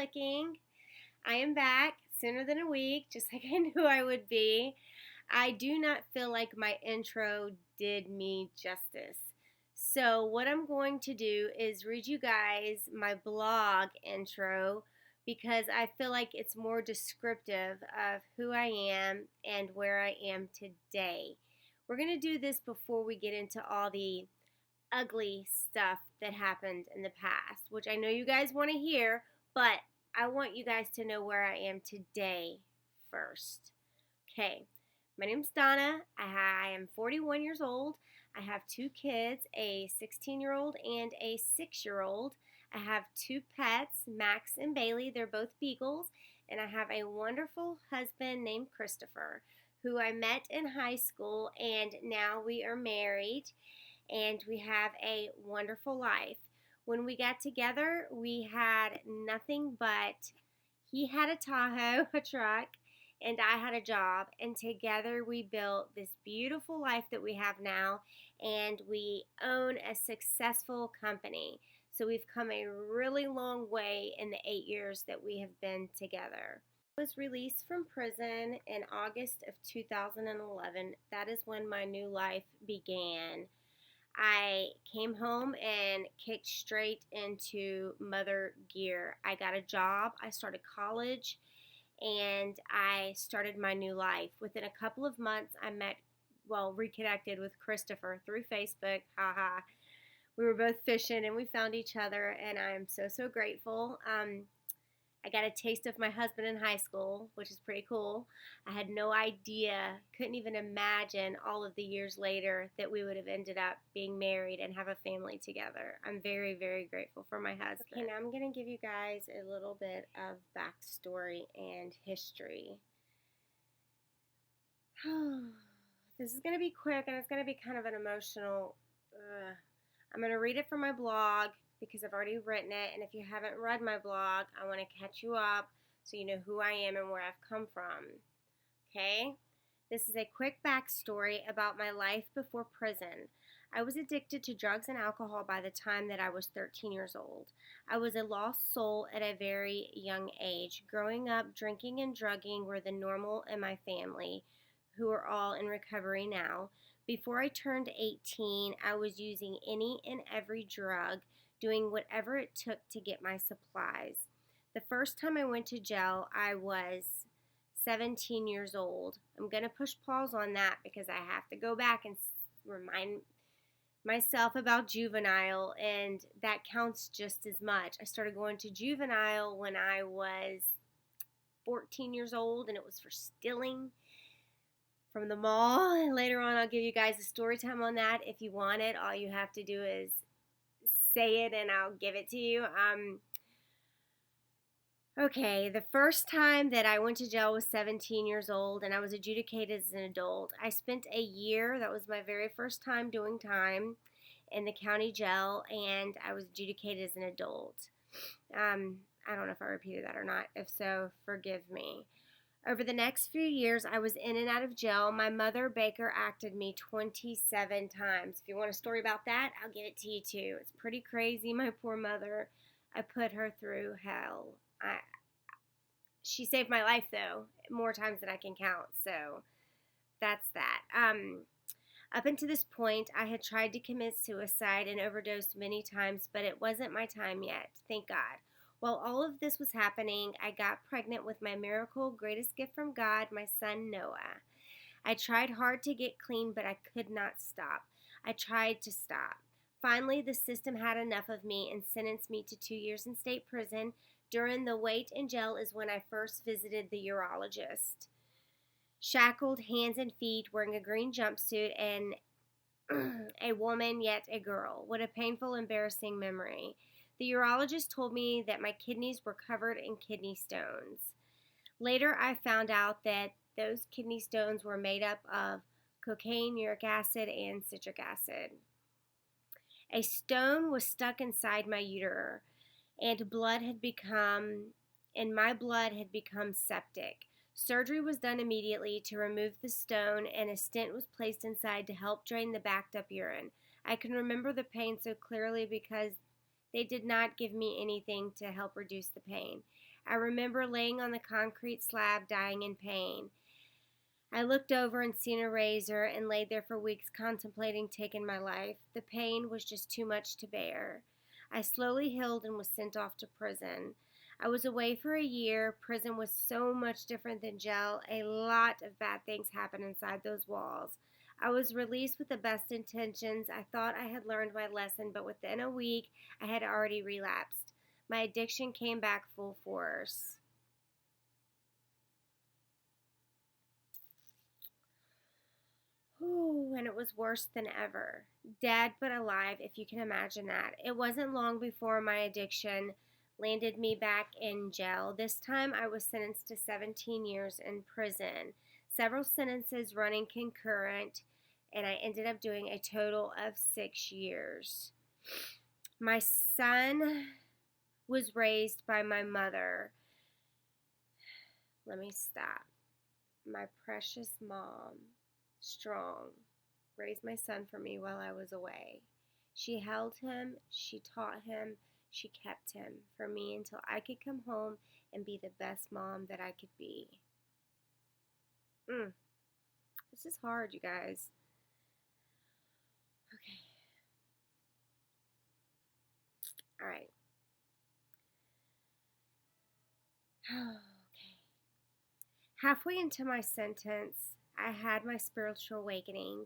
clicking. I am back sooner than a week, just like I knew I would be. I do not feel like my intro did me justice. So, what I'm going to do is read you guys my blog intro because I feel like it's more descriptive of who I am and where I am today. We're going to do this before we get into all the ugly stuff that happened in the past, which I know you guys want to hear, but I want you guys to know where I am today first. Okay, my name's Donna. I am 41 years old. I have two kids, a 16-year-old and a 6-year-old. I have two pets, Max and Bailey. They're both beagles. And I have a wonderful husband named Christopher, who I met in high school, and now we are married and we have a wonderful life. When we got together, we had nothing but he had a Tahoe, a truck, and I had a job, and together we built this beautiful life that we have now, and we own a successful company. So we've come a really long way in the 8 years that we have been together. I was released from prison in August of 2011. That is when my new life began. I came home and kicked straight into mother gear. I got a job, I started college, and I started my new life. Within a couple of months, reconnected with Christopher through Facebook. Haha. We were both fishing and we found each other, and I'm so grateful. I got a taste of my husband in high school, which is pretty cool. I had no idea, couldn't even imagine all of the years later that we would have ended up being married and have a family together. I'm very grateful for my husband. Okay, now I'm going to give you guys a little bit of backstory and history. This is going to be quick, and it's going to be kind of an emotional. I'm going to read it from my blog because I've already written it, and if you haven't read my blog, I want to catch you up so you know who I am and where I've come from. Okay? This is a quick backstory about my life before prison. I was addicted to drugs and alcohol by the time that I was 13 years old. I was a lost soul at a very young age. Growing up, drinking and drugging were the normal in my family, who are all in recovery now. Before I turned 18, I was using any and every drug, doing whatever it took to get my supplies. The first time I went to jail, I was 17 years old. I'm going to push pause on that because I have to go back and remind myself about juvenile, and that counts just as much. I started going to juvenile when I was 14 years old, and it was for stealing from the mall. And later on, I'll give you guys a story time on that if you want it. All you have to do is say it and I'll give it to you. Okay, the first time that I went to jail was 17 years old, and I was adjudicated as an adult. I spent a year, that was my very first time doing time in the county jail, and I was adjudicated as an adult. I don't know if I repeated that or not. If so, forgive me. Over the next few years, I was in and out of jail. My mother, Baker, acted me 27 times. If you want a story about that, I'll give it to you too. It's pretty crazy. My poor mother, I put her through hell. She saved my life, though, more times than I can count. So that's that. Up until this point, I had tried to commit suicide and overdosed many times, but it wasn't my time yet. Thank God. While all of this was happening, I got pregnant with my miracle, greatest gift from God, my son Noah. I tried hard to get clean, but I could not stop. I tried to stop. Finally, the system had enough of me and sentenced me to 2 years in state prison. During the wait in jail is when I first visited the urologist. Shackled hands and feet, wearing a green jumpsuit, and a woman, yet a girl. What a painful, embarrassing memory. The urologist told me that my kidneys were covered in kidney stones. Later, I found out that those kidney stones were made up of cocaine, uric acid, and citric acid. A stone was stuck inside my uterus, and my blood had become septic. Surgery was done immediately to remove the stone, and a stent was placed inside to help drain the backed up urine. I can remember the pain so clearly because they did not give me anything to help reduce the pain. I remember laying on the concrete slab, dying in pain. I looked over and seen a razor and laid there for weeks contemplating taking my life. The pain was just too much to bear. I slowly healed and was sent off to prison. I was away for a year. Prison was so much different than jail. A lot of bad things happened inside those walls. I was released with the best intentions. I thought I had learned my lesson, but within a week, I had already relapsed. My addiction came back full force. Ooh, and it was worse than ever. Dead but alive, if you can imagine that. It wasn't long before my addiction landed me back in jail. This time I was sentenced to 17 years in prison, several sentences running concurrent, and I ended up doing a total of 6 years. My son was raised by my mother. Let me stop. My precious mom, strong, raised my son for me while I was away. She held him, she taught him, she kept him for me until I could come home and be the best mom that I could be. This is hard, you guys. Okay. All right. Okay. Halfway into my sentence, I had my spiritual awakening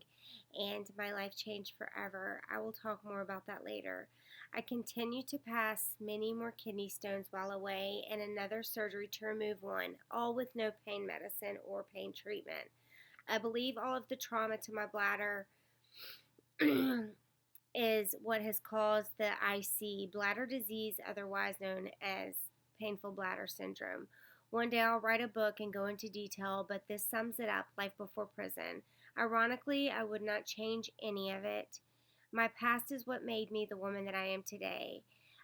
and my life changed forever. I will talk more about that later. I continued to pass many more kidney stones while away and another surgery to remove one, all with no pain medicine or pain treatment. I believe all of the trauma to my bladder is what has caused the IC, bladder disease, otherwise known as painful bladder syndrome. One day I'll write a book and go into detail, but this sums it up, life before prison. Ironically, I would not change any of it. My past is what made me the woman that I am today.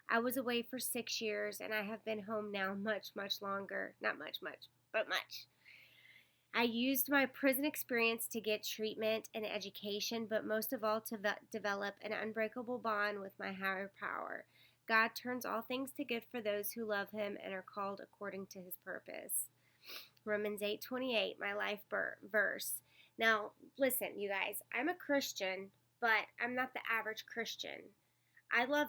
I was away for 6 years, and I have been home now much, much longer. Not much, but much. I used my prison experience to get treatment and education, but most of all to develop an unbreakable bond with my higher power. God turns all things to good for those who love him and are called according to his purpose. Romans 8:28, my life verse. Now, listen, you guys, I'm a Christian, but I'm not the average Christian. I love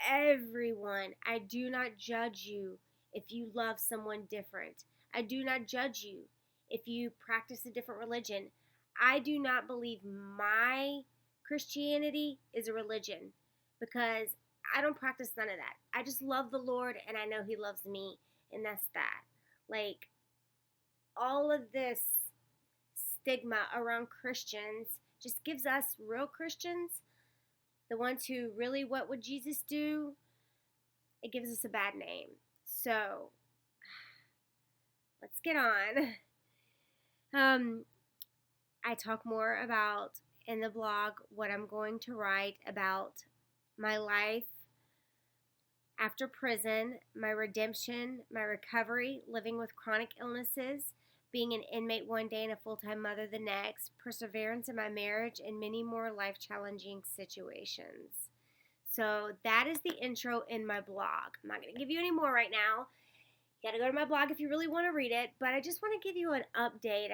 everyone. I do not judge you if you love someone different. I do not judge you if you practice a different religion. I do not believe my Christianity is a religion because I don't practice none of that. I just love the Lord and I know he loves me, and that's that. Like, all of this stigma around Christians just gives us real Christians, the ones who really, what would Jesus do? It gives us a bad name. So, let's get on. I talk more about in the blog what I'm going to write about my life after prison, my redemption, my recovery, living with chronic illnesses, being an inmate one day and a full-time mother the next, perseverance in my marriage, and many more life-challenging situations. So that is the intro in my blog. I'm not going to give you any more right now. You got to go to my blog if you really want to read it, but I just want to give you an update,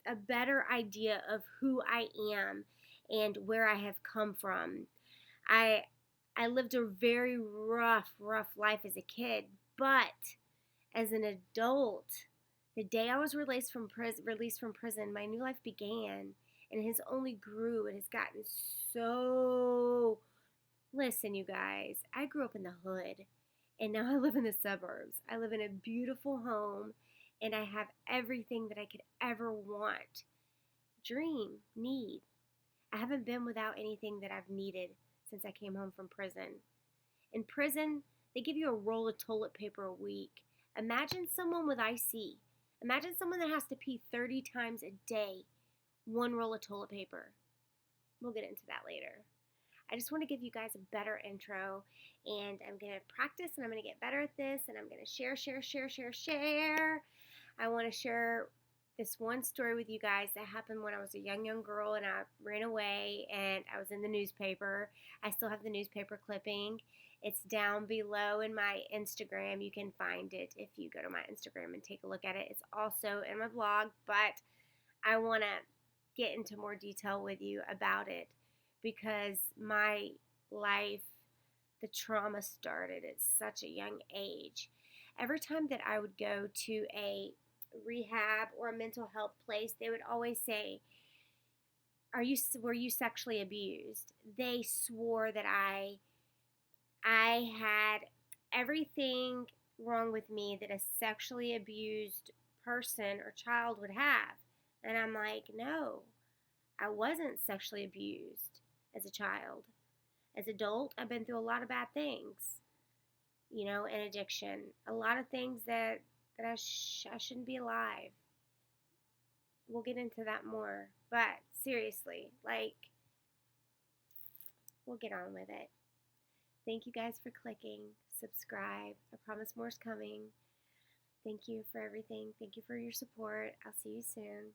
a better idea of who I am and where I have come from. I lived a very rough life as a kid, but as an adult, the day I was released from prison, my new life began, and it has only grew. It has gotten so. Listen, you guys, I grew up in the hood, and now I live in the suburbs. I live in a beautiful home, and I have everything that I could ever want, dream, need. I haven't been without anything that I've needed since I came home from prison. In prison, they give you a roll of toilet paper a week. Imagine someone with IC. Imagine someone that has to pee 30 times a day. One roll of toilet paper. We'll get into that later. I just want to give you guys a better intro, and I'm going to practice, and I'm going to get better at this, and I'm going to share. I want to share this one story with you guys that happened when I was a young girl, and I ran away, and I was in the newspaper. I still have the newspaper clipping, It's down below in my Instagram. You can find it if you go to my Instagram and take a look at it. It's also in my blog, but I want to get into more detail with you about it because my life, the trauma started at such a young age. Every time that I would go to a rehab or a mental health place, they would always say, were you sexually abused? They swore that I had everything wrong with me that a sexually abused person or child would have. And I'm like, no, I wasn't sexually abused as a child. As an adult, I've been through a lot of bad things, and addiction. A lot of things that I shouldn't be alive. We'll get into that more. But seriously, we'll get on with it. Thank you guys for clicking. Subscribe. I promise more's coming. Thank you for everything. Thank you for your support. I'll see you soon.